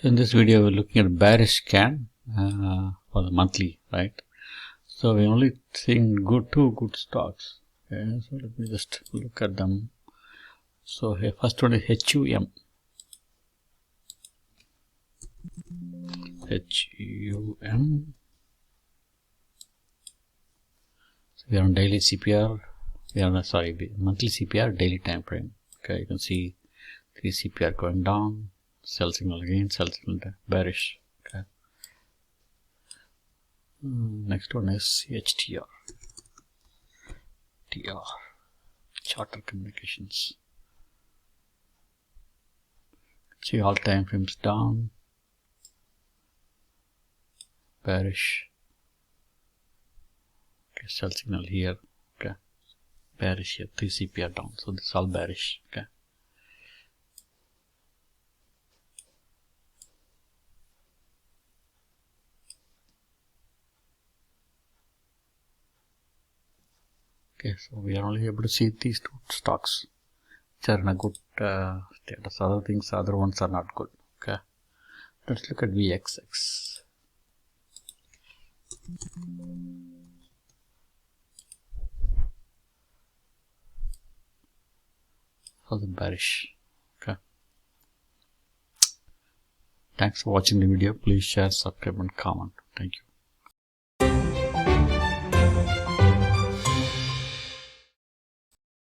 So in this video we're looking at bearish scan for the monthly, right? So we're only seeing two good stocks. Okay, so let me just look at them. So here first one is HUM. HUM. So we are on daily CPR. We are on monthly CPR, daily time frame. Okay, you can see 3 CPR going down, sell signal again, sell signal bearish. Okay. Next one is CHTR. Charter Communications. See all time frames down, bearish. Okay, sell signal here. Okay, bearish here, 3 CPR down. So this is all bearish. Okay. Okay, so we are only able to see these two stocks which are in a good status. Other ones are not good. Okay, let's look at VXX. For the bearish. Okay. Thanks for watching the video. Please share, subscribe, and comment. Thank you.